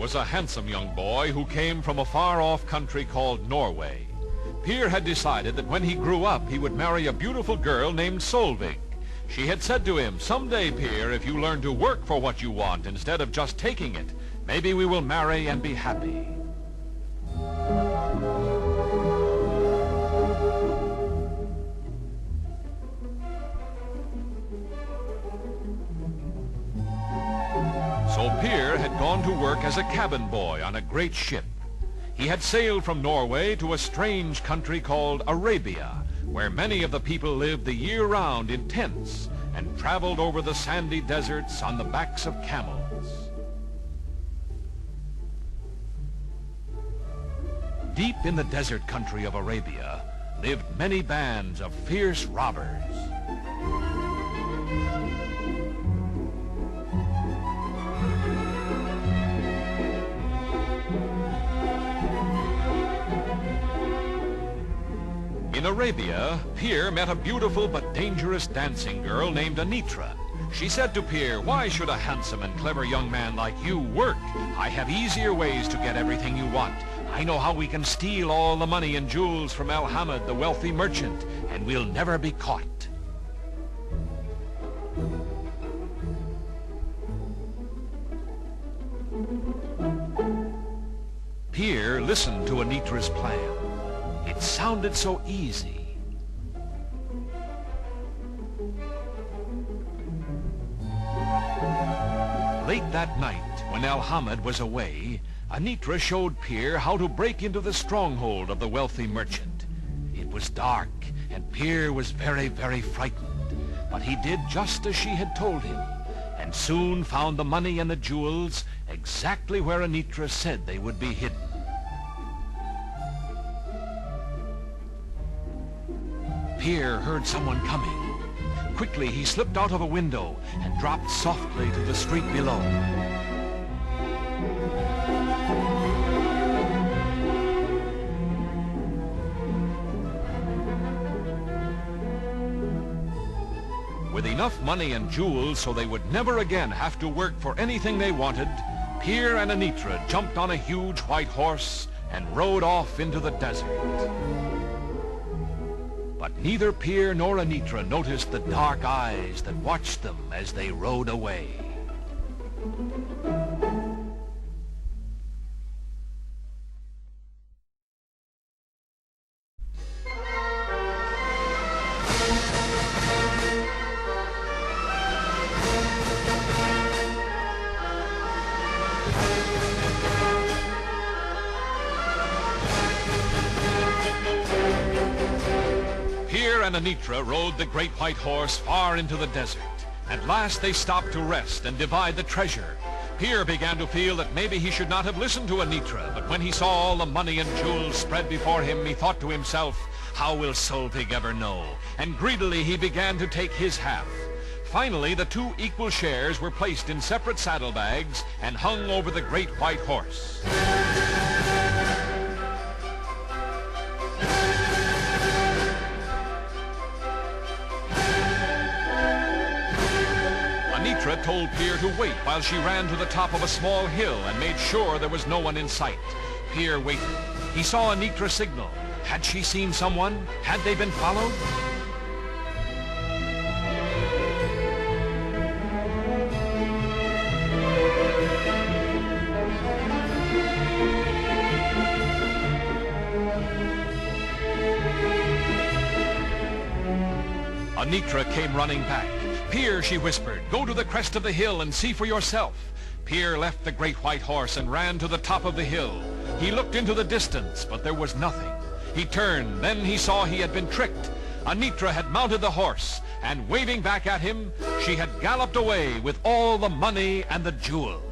was a handsome young boy who came from a far-off country called Norway. Peer had decided that when he grew up, he would marry a beautiful girl named Solvig. She had said to him, "Someday, Peer, if you learn to work for what you want instead of just taking it, maybe we will marry and be happy." So Peer had gone to work as a cabin boy on a great ship. He had sailed from Norway to a strange country called Arabia, where many of the people lived the year round in tents and traveled over the sandy deserts on the backs of camels. Deep in the desert country of Arabia lived many bands of fierce robbers. In Arabia, Peer met a beautiful but dangerous dancing girl named Anitra. She said to Peer, "Why should a handsome and clever young man like you work? I have easier ways to get everything you want. I know how we can steal all the money and jewels from Al-Hamid, the wealthy merchant, and we'll never be caught." Peer listened to Anitra's plan. It sounded so easy. Late that night, when Al-Hamid was away, Anitra showed Peer how to break into the stronghold of the wealthy merchant. It was dark, and Peer was very, very frightened. But he did just as she had told him, and soon found the money and the jewels exactly where Anitra said they would be hidden. Peer heard someone coming. Quickly, he slipped out of a window and dropped softly to the street below. With enough money and jewels so they would never again have to work for anything they wanted, Peer and Anitra jumped on a huge white horse and rode off into the desert. But neither Peer nor Anitra noticed the dark eyes that watched them as they rode away. Peer and Anitra rode the great white horse far into the desert. At last they stopped to rest and divide the treasure. Peer began to feel that maybe he should not have listened to Anitra, but when he saw all the money and jewels spread before him, he thought to himself, "How will Solvig ever know?" And greedily he began to take his half. Finally, the two equal shares were placed in separate saddlebags and hung over the great white horse. Anitra told Peer to wait while she ran to the top of a small hill and made sure there was no one in sight. Peer waited. He saw Anitra signal. Had she seen someone? Had they been followed? Anitra came running back. "Peer," she whispered, "go to the crest of the hill and see for yourself." Peer left the great white horse and ran to the top of the hill. He looked into the distance, but there was nothing. He turned, then he saw he had been tricked. Anitra had mounted the horse, and waving back at him, she had galloped away with all the money and the jewels.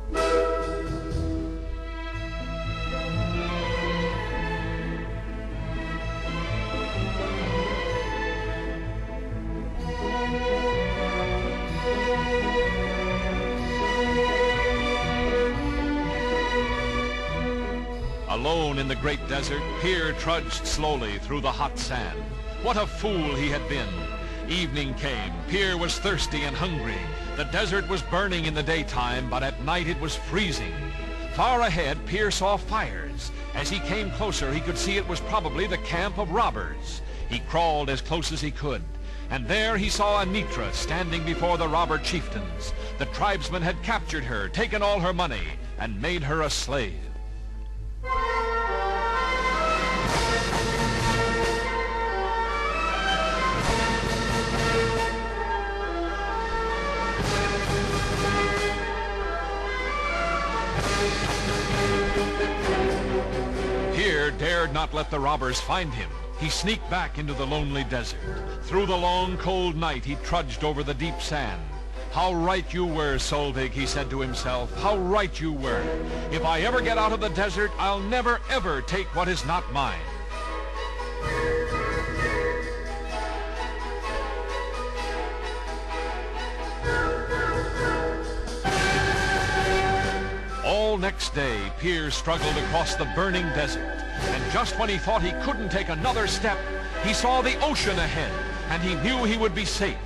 Alone in the great desert, Peer trudged slowly through the hot sand. What a fool he had been! Evening came. Peer was thirsty and hungry. The desert was burning in the daytime, but at night it was freezing. Far ahead, Peer saw fires. As he came closer, he could see it was probably the camp of robbers. He crawled as close as he could, and there he saw Anitra standing before the robber chieftains. The tribesmen had captured her, taken all her money, and made her a slave. Peer dared not let the robbers find him. He sneaked back into the lonely desert. Through the long, cold night, he trudged over the deep sand. "How right you were, Solvig," he said to himself. "How right you were. If I ever get out of the desert, I'll never, ever take what is not mine." All next day, Peer struggled across the burning desert. And just when he thought he couldn't take another step, he saw the ocean ahead, and he knew he would be safe.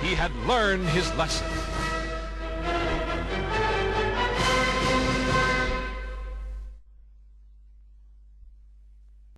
He had learned his lesson.